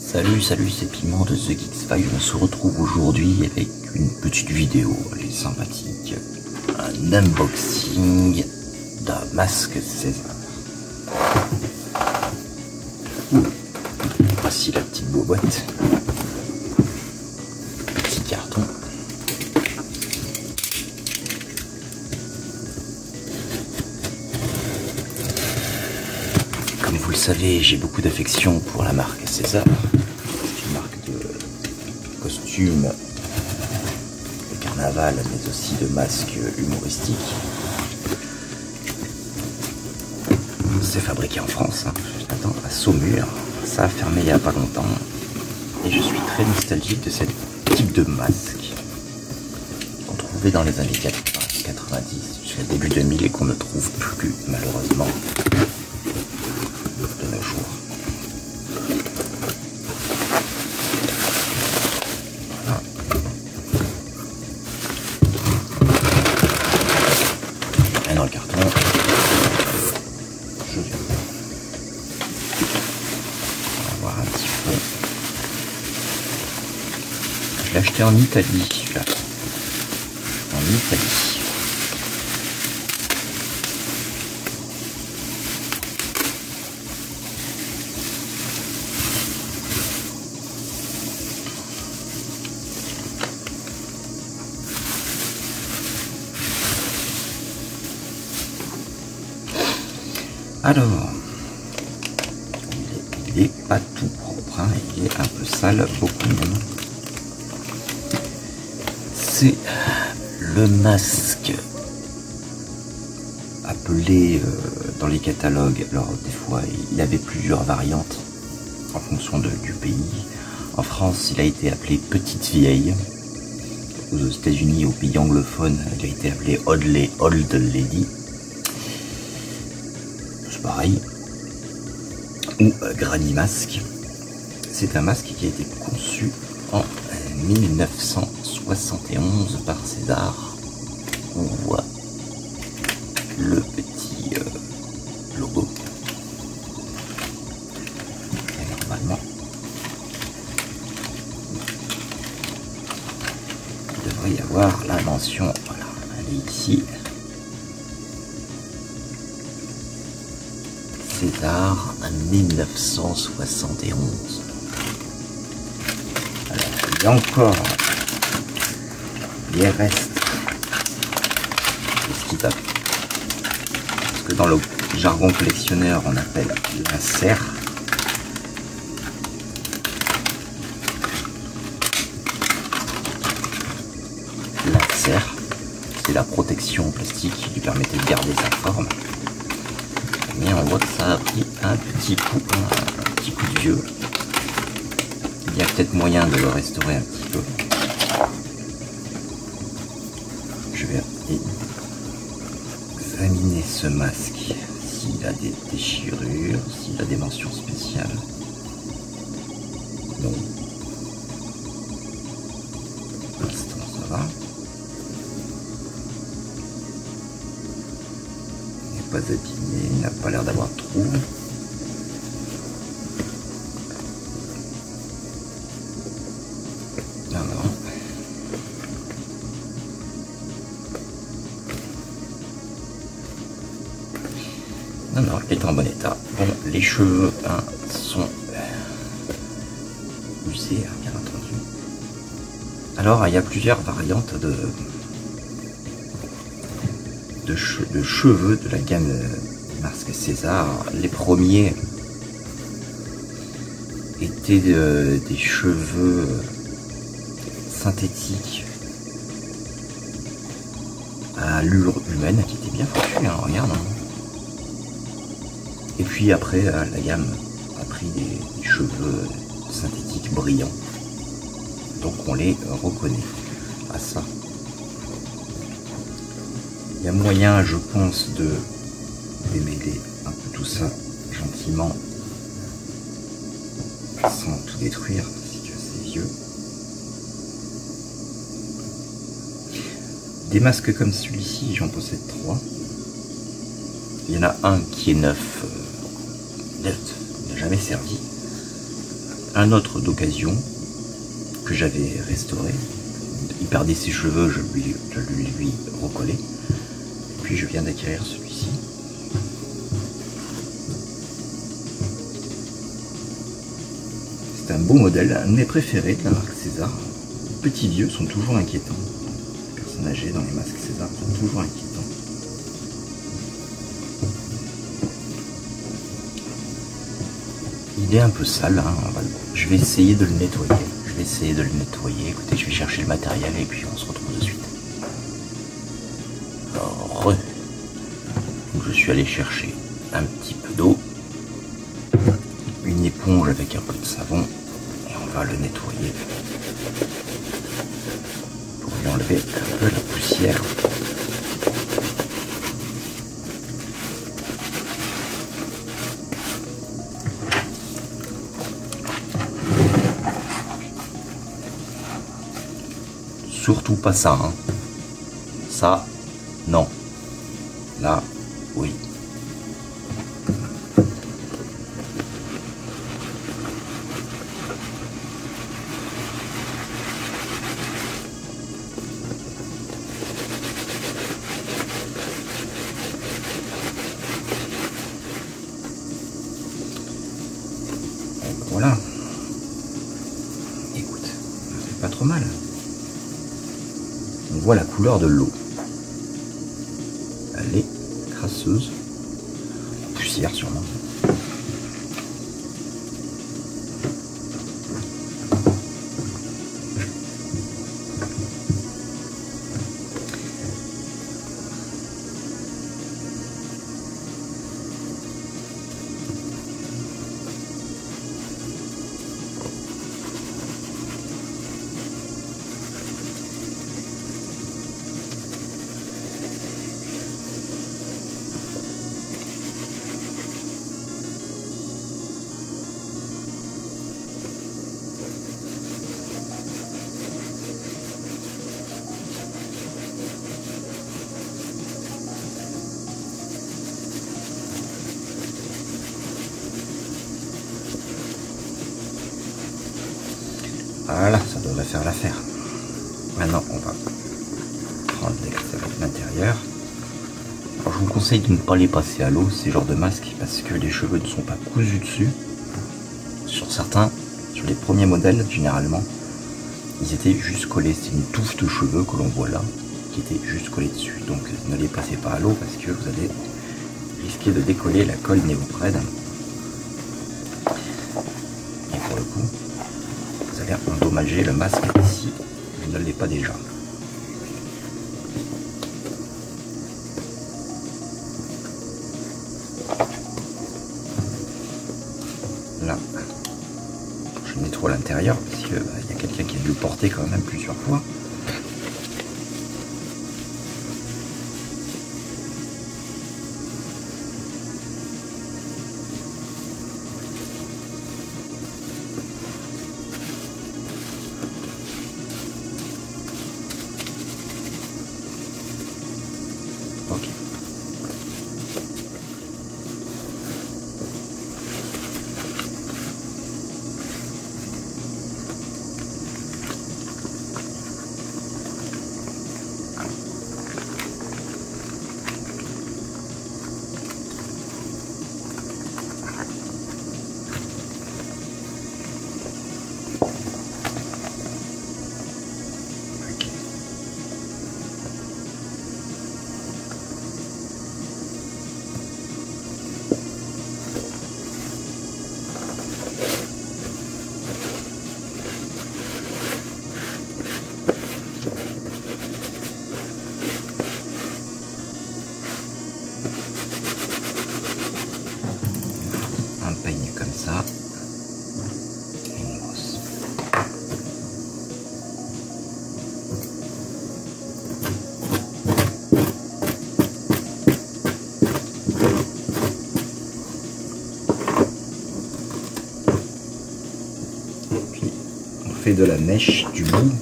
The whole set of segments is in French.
Salut, c'est Piment de The Geeks Files. On se retrouve aujourd'hui avec une petite vidéo, elle est sympathique. Un unboxing d'un masque César. Voici la petite boîte. Petit carton. Comme vous le savez, j'ai beaucoup d'affection pour la marque César. C'est une marque de costumes de carnaval, mais aussi de masques humoristiques. C'est fabriqué en France, Attends, à Saumur. Ça a fermé il n'y a pas longtemps. Et je suis très nostalgique de ce type de masque qu'on trouvait dans les années 90 jusqu'à début 2000 et qu'on ne trouve plus malheureusement de nos jours. Voilà. Et dans le carton, je vais voir un petit peu. Je l'ai acheté en Italie, celui-là. En Italie. Alors, il est pas tout propre, il est un peu sale, beaucoup même. C'est le masque appelé dans les catalogues, alors des fois il avait plusieurs variantes en fonction du pays. En France, il a été appelé Petite Vieille. Aux États-Unis, au pays anglophone, il a été appelé Old Lady. Pareil, ou Granny Mask. C'est un masque qui a été conçu en 1971 par César. On voit le petit logo. Et normalement, il devrait y avoir la mention. Voilà, elle est ici. César en 1971. Alors, il y a encore les restes de ce qui tape. Parce que dans le jargon collectionneur, on appelle la serre. La serre, c'est la protection plastique qui lui permettait de garder sa forme. Mais on voit que ça a pris un petit coup de vieux. Il y a peut-être moyen de le restaurer un petit peu. Je vais examiner ce masque, s'il a des déchirures, s'il a des mentions spéciales. Non. Pour l'instant, ça va. Pas abîmé, il n'a pas l'air d'avoir de trou. Non. Non, il est en bon état. Bon, les cheveux sont usés, bien entendu. Alors, il y a plusieurs variantes de cheveux de la gamme masque César. Les premiers étaient des cheveux synthétiques à allure humaine qui étaient bien foutus, regarde. Et puis après, la gamme a pris des cheveux synthétiques brillants, donc on les reconnaît à ça. Il y a moyen, je pense, de démêler un peu tout ça gentiment, sans tout détruire, si tu as ces vieux. Des masques comme celui-ci, j'en possède 3. Il y en a un qui est neuf, il n'a jamais servi. un autre d'occasion que j'avais restauré. Il perdait ses cheveux, je lui recollais. Et puis je viens d'acquérir celui-ci. C'est un beau modèle, un de mes préférés de la marque César. Les petits vieux sont toujours inquiétants. Les personnes âgées dans les masques César sont toujours inquiétants. Il est un peu sale, hein. Je vais essayer de le nettoyer. Écoutez, je vais chercher le matériel et puis on se retrouve de suite. Alors, je suis allé chercher un petit peu d'eau, une éponge avec un peu de savon et on va le nettoyer pour lui enlever un peu la poussière. Surtout pas ça, hein. Ça, non. Là, oui. Donc, voilà. Écoute, c'est pas trop mal. On voit la couleur de l'eau. Elle est crasseuse. Poussière sûrement. Voilà, ça devrait faire l'affaire. Maintenant, on va prendre l'intérieur. Alors, je vous conseille de ne pas les passer à l'eau, ces genres de masques, parce que les cheveux ne sont pas cousus dessus. Sur certains, sur les premiers modèles, généralement, ils étaient juste collés. C'est une touffe de cheveux que l'on voit là, qui était juste collée dessus. Donc, ne les passez pas à l'eau, parce que vous allez risquer de décoller la colle néoprène. Et pour le coup, vous allez endommager le masque si il ne l'est pas déjà. Là, je nettoie l'intérieur parce qu'il y a quelqu'un qui a dû le porter quand même plusieurs fois. Ok. Un peigne comme ça et une brosse. Et puis on fait de la mèche du bout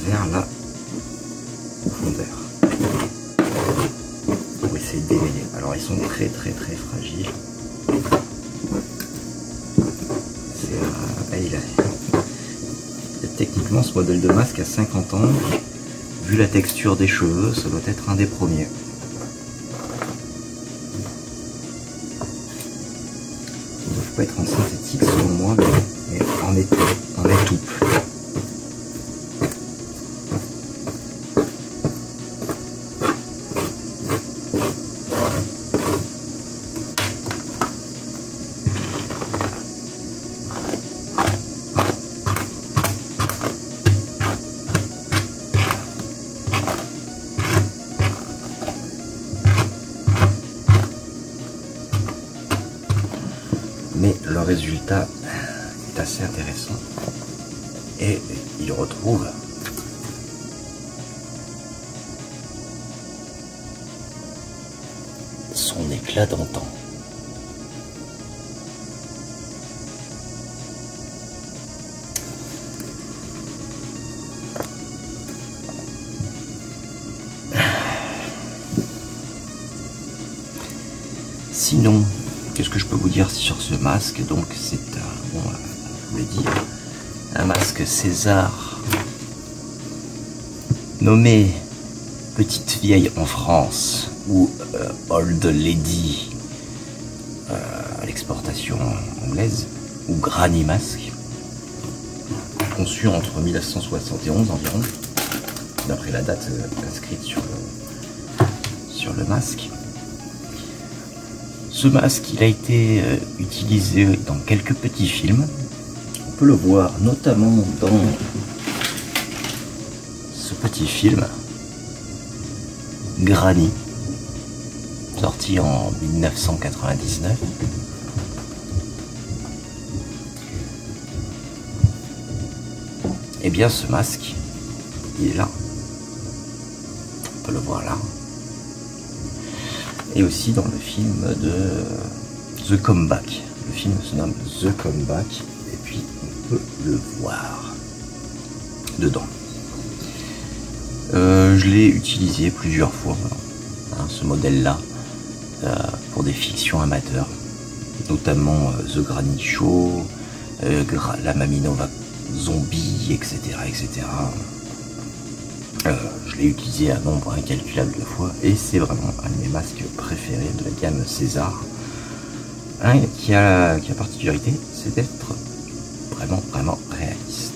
vers la profondeur pour essayer de démêler. Alors ils sont très fragiles. Techniquement, ce modèle de masque a 50 ans. Vu la texture des cheveux, ça doit être un des premiers. Il ne doit pas être en synthétique selon moi, mais en étoupe. Mais le résultat est assez intéressant et il retrouve son éclat d'antan. Sinon, qu'est-ce que je peux vous dire sur ce masque? Donc c'est bon, je vous l'ai dit, un masque César nommé Petite Vieille en France ou Old Lady à l'exportation anglaise, ou Granny Mask, conçu entre 1971 environ, d'après la date inscrite sur le masque. Ce masque, il a été utilisé dans quelques petits films. On peut le voir notamment dans ce petit film, Granny, sorti en 1999. Et bien ce masque, il est là. On peut le voir là. Et aussi dans le film de The Comeback. Le film se nomme The Comeback, et puis on peut le voir dedans. Je l'ai utilisé plusieurs fois, hein, ce modèle-là, pour des fictions amateurs, notamment The Granny Show, la Maminova Zombie, etc. etc. Je l'ai utilisé un nombre incalculable de fois et c'est vraiment un de mes masques préférés de la gamme César. Un qui a la particularité, c'est d'être vraiment réaliste.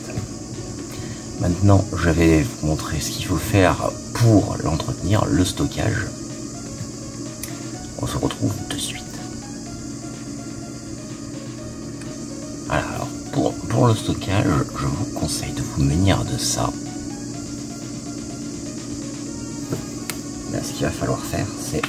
Maintenant, je vais vous montrer ce qu'il faut faire pour l'entretenir, le stockage. On se retrouve de suite. Voilà, alors pour le stockage, je vous conseille de vous munir de ça. Là, ce qu'il va falloir faire, c'est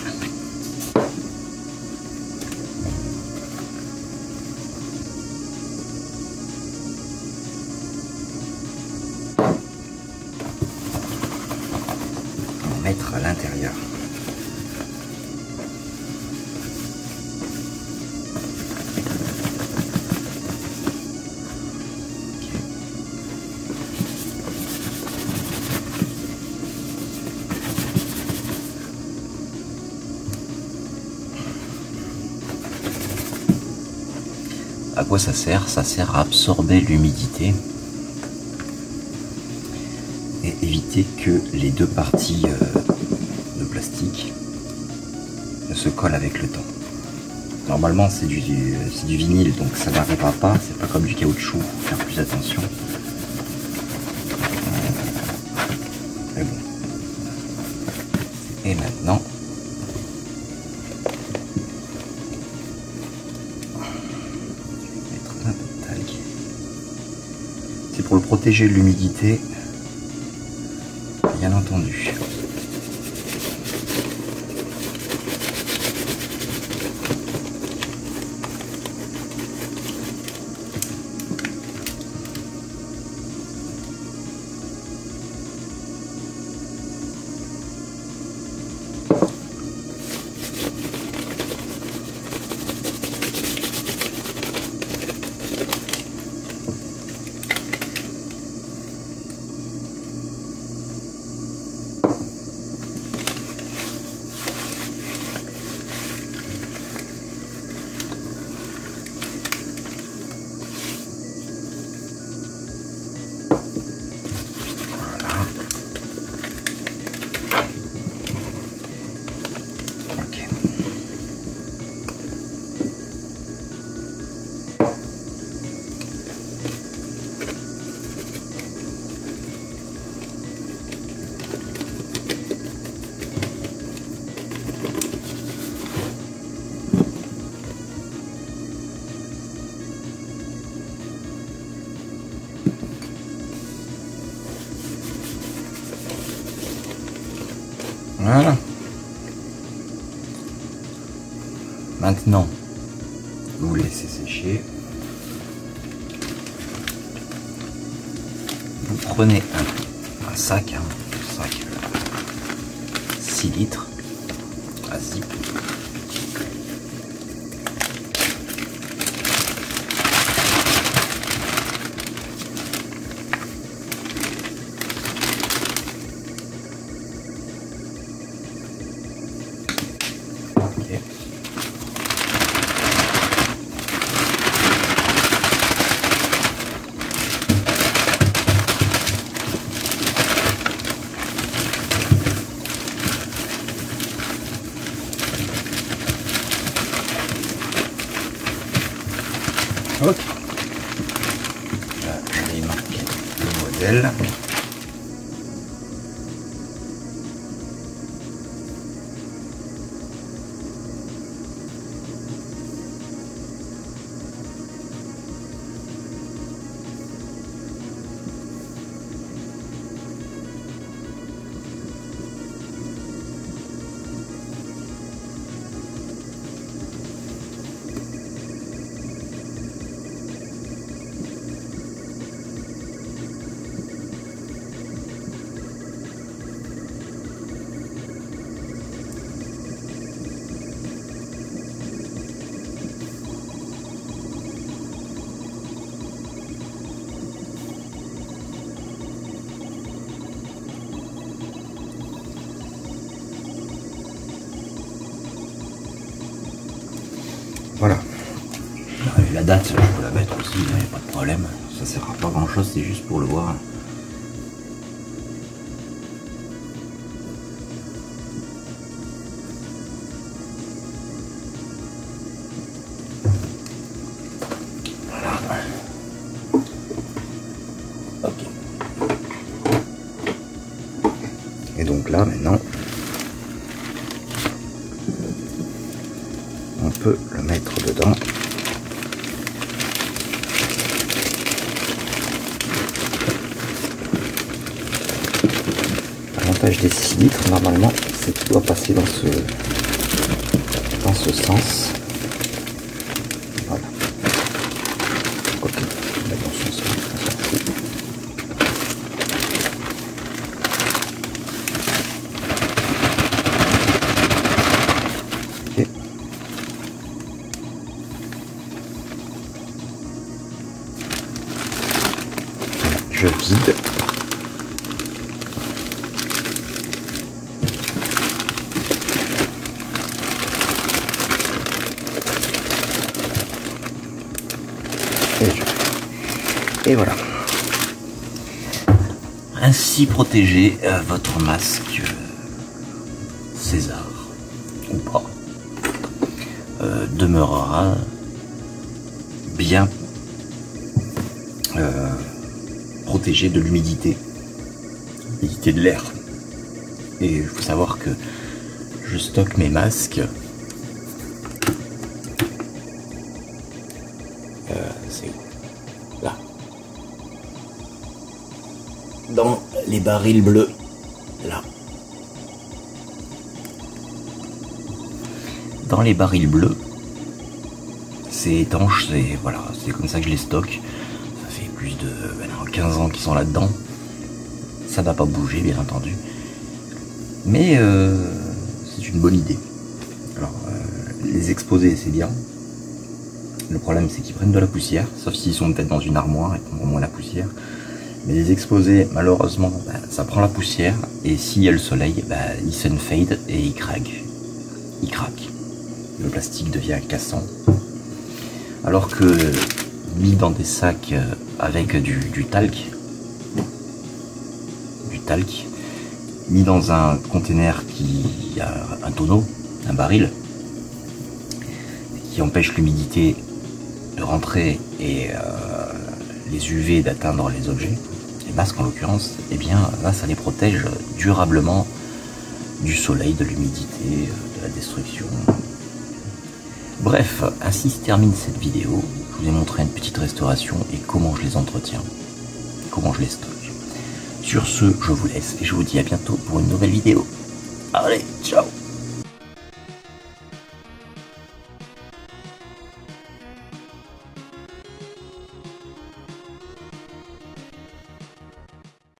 en mettre à l'intérieur. À quoi ça sert? Ça sert à absorber l'humidité et éviter que les deux parties de plastique ne se collent avec le temps. Normalement c'est du vinyle, donc ça n'arrivera pas, c'est pas comme du caoutchouc, faut faire plus attention. Mais bon. Et maintenant, c'est pour le protéger de l'humidité, bien entendu. Voilà. Maintenant, vous laissez sécher. Vous prenez un sac, un sac 6 litres à zip. Ok. Là, je vais marquer le modèle. Voilà. Et la date, je peux la mettre aussi, il n'y a pas de problème. Ça sert à pas grand chose, c'est juste pour le voir. Voilà. Ok. Et donc là, maintenant, on peut le mettre dedans. L'avantage des 6 litres, normalement, c'est qu'il doit passer dans ce sens. Voilà. Ok, dans ce sens, on s'en fout. Ok. Je vide. Et voilà. Ainsi protéger votre masque César ou pas demeurera bien protégé de l'humidité de l'air. Et il faut savoir que je stocke mes masques c'est là, dans les barils bleus, là. Dans les barils bleus, c'est étanche, c'est voilà, c'est comme ça que je les stocke. Ça fait plus de 15 ans qu'ils sont là-dedans. Ça va pas bouger, bien entendu. Mais c'est une bonne idée. Alors, les exposer, c'est bien. Le problème, c'est qu'ils prennent de la poussière, sauf s'ils sont peut-être dans une armoire, ils prendront moins la poussière. Mais les exposer, malheureusement, ça prend la poussière, et s'il y a le soleil, ils sunfade et ils craquent. Ils craquent. Le plastique devient cassant. Alors que, mis dans des sacs avec du talc, mis dans un conteneur qui a un tonneau, un baril, qui empêche l'humidité de rentrer et les UV d'atteindre les objets, les masques en l'occurrence, et bien là ça les protège durablement du soleil, de l'humidité, de la destruction. Bref, ainsi se termine cette vidéo. Je vous ai montré une petite restauration et comment je les entretiens, comment je les stocke. Sur ce, je vous laisse et je vous dis à bientôt pour une nouvelle vidéo. Allez, ciao.